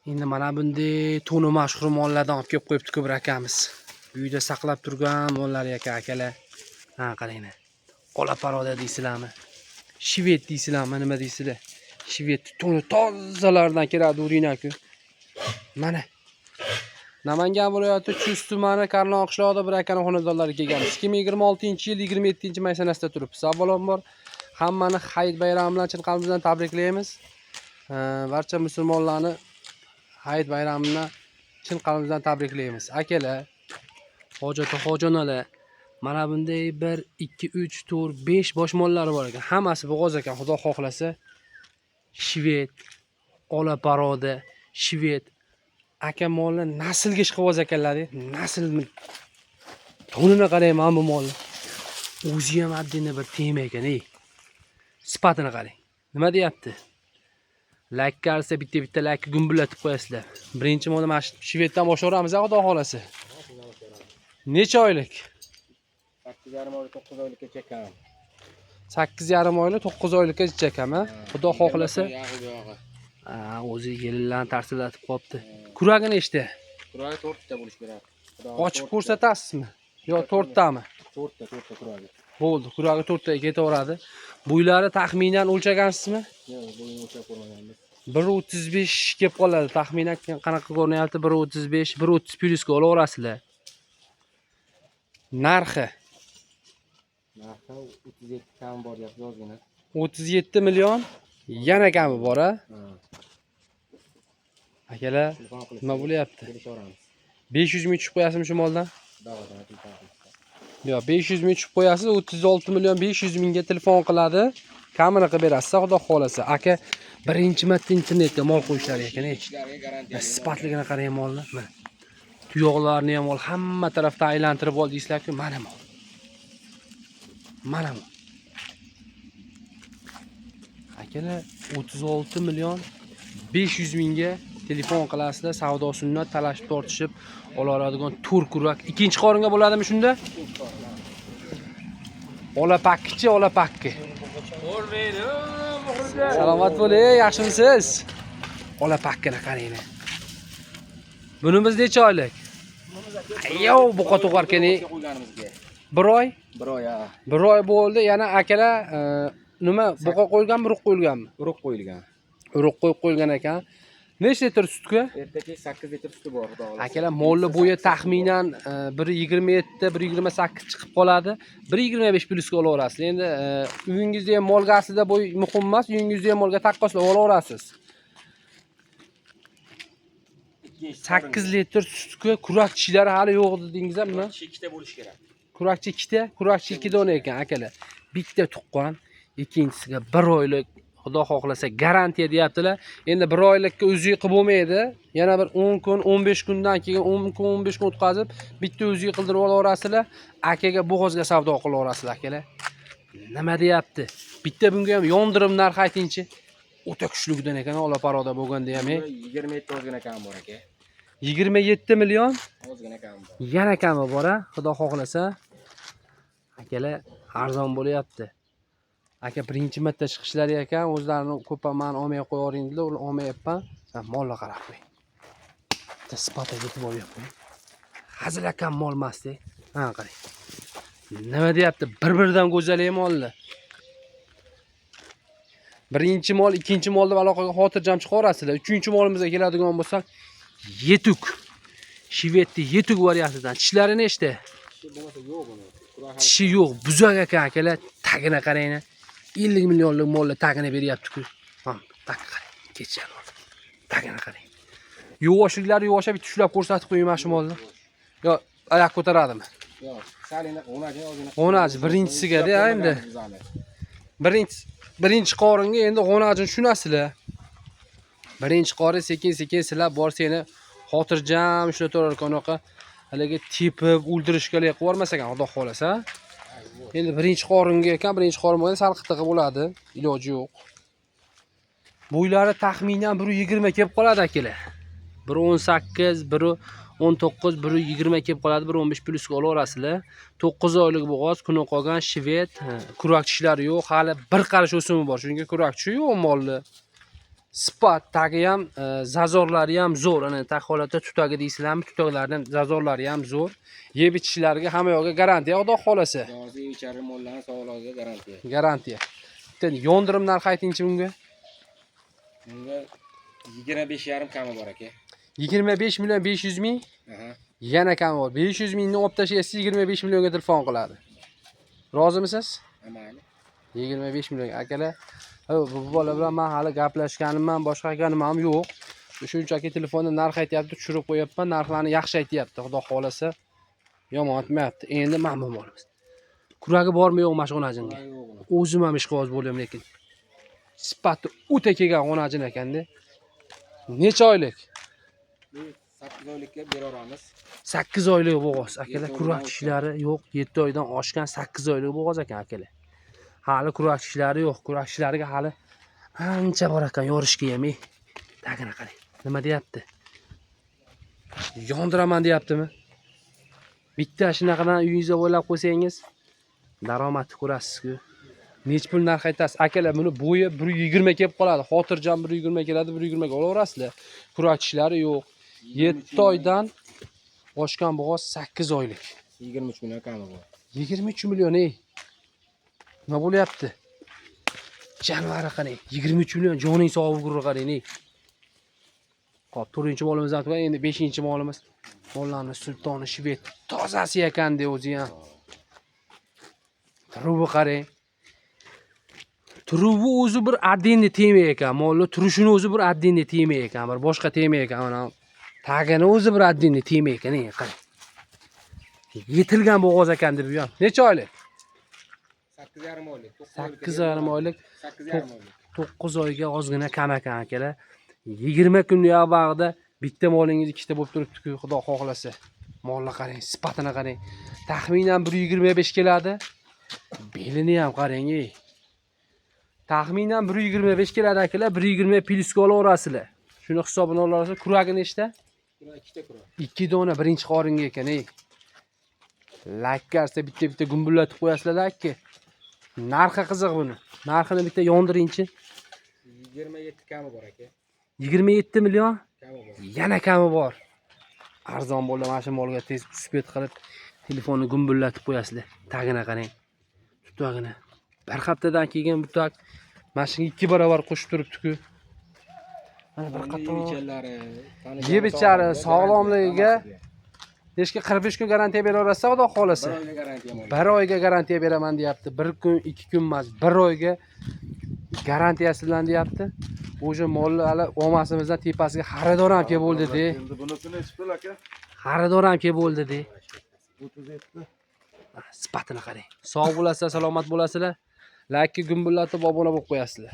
Endi mana bunday to'ni mashhur mollardan olib kelib qo'yibdi ko'bir akamiz. Uyda saqlab turgan mollar ekan akalar. Ha, qaranglar. Ola paroda deysizlarmi? Shved deysizlarmi, nima deysizlar? Shved to'ni tozalardan keladi uringlar-ku. Mana. Namangan viloyati Chust tumani Karnon qishlog'ida bir akaning xonadonlariga kelganmiz. 2026-yil 27-may sanasida turibmiz. Avvalambor hammani Hayit bayrami bilan chin qalbimizdan tabriklaymiz. Barcha musulmonlarni Hayit bayramini chin qalbimizdan tabriklaymiz. Akalar, hojonalar, mana bunday 1 2 3 4 5 bosh mollari bor ekan. Hammasi bo'g'oz ekan, xudo xohlasa. Shved, ola paroda, shved aka molni naslga chiqib o'z ekanlar, naslni to'nini qarang, mana bu molni. O'zi ham addini bir tema ekan, sifatini qarang. Nima deyapti? Like qarsa bitta like gumbullatib qo'yasizlar. Birinchi molni mana shu shveddan boshlayveramiz, xudo xolasa. Necha oylik? 8,5 oylik 9 oylikgacha kam. 8,5 oylik 9 oylikgacha kam, ha? Xudo xohlasa. O'zi yellarni tarsillatib qopti. Kuragi nechta? Kuragi 4 ta bo'lish kerak. Ochib ko'rsatasizmi? Yo 4 tami? 4 ta kuragi. Bo'ldi, kuragi 4 taga ketaveradi. Bo'ylari taxminan o'lchagansizmi? Yo'q, bo'yini o'lchab ko'rmaganmiz. 1.35 kelib qoladi. Taxminan qanaqa ko'rinyapti? 1.35, 1.30 plyusga olaverasizlar. Narxi 37 kam bor yozgina. 37 million. Yana kami bor, ha? Akalar, nima bo'lyapti? 500 ming tushib qo'yasizmi shu moldan? Yo'q, 500 ming tushib qo'yasiz, 36 million 500 mingga telefon qiladi. Kamini qilib berasiz, xudo xolasa. Aka, birinchi marta internetga mol qo'yishlar ekan, sifatligini qarang molni. Mana. Tuyoqlarni ham ol, hamma tarafdan aylantirib ol deysizlar-ku, mana mol. Mana bu. Akalar, 36 million 500 mingga telefon qilasizlar, savdo sunnat talashib tortishib oladigan turkurak. Ikkinchi qoringa bo'ladimi shunda? Ola pakkichi, ola pakki. Bo'lmaydi, Salomat bo'ling, yaxshimisiz? Ola pakkini qaranglar. Bunimiz necha oylik? Yo'q, buqa tug'arkani. 1 oy? 1 oy, ha. 1 oy bo'ldi. Yana akalar, nima, buqa qo'yilganmi, urug' qo'yilganmi? Urug' qo'yilgan. Urug' qo'yib qo'yilgan ekan. Nechta litr sutga? Ertaga 8 litr suti bor, xudo xolasa. Akalar, molli bo'yi taxminan 1.27, 1.28 chiqib qoladi. 1.25 plyusga olaverasiz. Endi uyingizda ham molga aslida bo'y muhim emas, uyingizda ham molga taqqoslab olaverasiz. 8 litr sutga kurak tishlari hali yo'q dedingiz-mi? 2 ta bo'lish kerak. Kurakchi 2 ta, kurakchi 2 dona ekan akalar. Bitta tuqqan, ikkinchisiga 1 oylik, xudo xohlasa garantiya deyaptilar. Endi 1 oylikka o'zi qilib bo'lmaydi. Yana bir 10 kun, 15 kundan keyin 10 kun, 15 kun o'tkazib, bitta o'zi qildirib olaverasizlar. Akaga bo'g'ozga savdo qilaverasizlar akalar. Nima deyapti? Bitta bunga ham yondirib narx aytingchi. O'ta kuchligidan ekan, ola paroda bo'lganda ham. 27 ozgina kam bor aka. 27 million Ozgina kam bor. yana kami bor, ha? Xudo xohlasa. Akalar, arzon bo'lyapti. Aka birinchi marta chiqishlari ekan, o'zlarini ko'paman olmay qo'yavering dedilar, ular olmayapman. Molga qarab qo'ying. Bitta sipatga yetib olyapman. Hazil akam mol emas-da. Ha, qarang. Nima deyapti? Bir-biridan go'zal mollar. Birinchi mol, ikkinchi molda aloqaga xotirjam chiqarasizlar. Uchinchi molimizga keladigan bo'lsak, yetuk. Shvedni yetuk variantidan. Tishlari nechta? Tishi yo'q, buzak ekan akalar. Tagini qaranglar. 50 millionlik mollar tagini beryapti-ku. Ha, tag qarang. Kechgan. Tagini qarang. Yuvoshiklari yuvosha bitta ushlab ko'rsatib qo'ying mana shu molni. Yo, oyoq ko'taradimi? Yo'q, salini o'naji. O'naji birinchisiga-da endi. Birinchi qoringa endi g'onajin tushunasizlar. Birinchi qori sekin-sekin silab borsanglar, xotirjam ishlataverar ekan, haligi tepib o'ldirishga qilib yubormas ekan, xudo xolasa. Endi birinchi qoringa ekan, birinchi qorin bo'lganda sal qitig'i bo'ladi, iloji yo'q. Bo'ylari taxminan 1.20 kelib qoladi akalar. 1.18, 1.19, 1.20 kelib qoladi, 1.15 plyusga olaverasizlar. 9 oylik bo'g'oz, kuni qolgan shved, kurak tishlari yo'q, hali bir qarish o'simi bor. Chunki kurak tishi yo'q molni. Sifat tagi ham, zazorlari ham zo'r. Ana tag holatda tutagi deysizlarmi? Tutaklaridan zazorlari ham zo'r. Yeb ichishlariga hamma yo'g'iga garantiya, xudo xolasa. Yozi ichari mollarning sog'lig'iga garantiya. Garantiya. Bitta yondirim narxi aytingchi bunga. Bunga 25,5 kami bor aka. 25 million 500 ming. Aha. Yana kami bor. 500 mingni olib tashlaysiz, 25 millionga telefon qiladi. Rozimisiz? Mayli. 25 million akalar. Bu bola bilan men hali gaplashganimman, boshqa ganim ham yo'q. Shunchaki telefonda narx aytayapti, tushirib qo'yapman. Narxlarni yaxshi aytayapti, xudo xolasa. Yomon aytmayapti. Endi mamnun bo'lamiz. Kuragi bormi yo'qmi shu onajinga? O'zim ham ishqiboz bo'lyapman, lekin sifati o'ta kelgan onajin ekanda. Necha oylik? 8 oylikka bera olamiz. 8 oylik bo'g'oz akalar. Kurak tishlari yo'q, 7 oydan oshgan 8 oylik bo'g'oz ekan akalar. Hali kurak tishlari yo'q. Kurak tishlariga hali ancha bor ekan, yorishga ham. Tagini qarang. Nima deyapti? Yondiraman deyaptimi? Bitta shunaqadan uyingizga o'ylab qo'ysangiz, daromad ko'rasiz-ku. Nech pul narx aytasiz? Akalar, buni bo'yi 120 kelib qoladi. Xotirjam 120 keladi, 120 ga olaverasizlar. Kurak tishlari yo'q. 7 oydan oshgan bo'g'oz 8 oylik. 23 million kami bor. 23 million nima bo'lyapti? Janvari qarang, 23 million joning sog'ib gurur qarang. Hop, 4-molimiz ham endi 5-molimiz. Mollarning sultoni shved. Tozasi ekanda o'zi ham. Turubi qarang. Turubi o'zi bir adinni tema ekan. Mollar turishini o'zi bir adinni tema ekan. Bir boshqa tema ekan. Mana tagini o'zi bir adinni tema ekan. Qarang. Yetilgan bo'g'oz ekan deb bu ham. Necha oylik? 8,5 oylik. 8,5 oylik. 8,5 oylik. 9 oyga ozgina kam ekan akalar. 20 kunlik vaqtda bitta molingiz ikkita bo'lib turibdi-ku, xudo xohlasa. Molni qarang, sifatini qarang. Taxminan 125 keladi. Belini ham qarang. Taxminan 125 keladi akalar, 120 pliska olaverasizlar. Shuni hisobini olarsiz. Kuragi nechta? Ikkita kurak. 2 dona birinchi qoringa ekan, Lakkarsa bitta gumbullatib qo'yasizlar-ki. Narxi qiziq buni. Narxini bitta yondiringchi. 27 kami bor aka. 27 million? Kami bor. Yana kami bor. Arzon bo'ldi, mana shu molga tez spet qilib telefonni gumbullatib qo'yasizlar. Tagini qarang. Tutagini. Bir haftadan keyin bu tag mana shunga 2 barobar qo'shib turibdi-ku. Mana bir qator yebichari sog'lomligiga nechga 45 kun garantiya beraverasiz, xudo xolasa. 1 oyga garantiya bor. 1 oyga garantiya beraman deyapti. 1 kun, 2 kun emas, 1 oyga garantiyasi bilan deyapti. O'sha molni hali olmasimizdan tepasiga xaridor ham kelib bo'ldi-de. Endi bunisi nechi pul aka? Xaridor ham kelib bo'ldi-de. 37. Sifatini qarang. Sog' bo'lasizlar, salomat bo'lasizlar. Like, gumbullatib obuna bo'lib qo'yasizlar.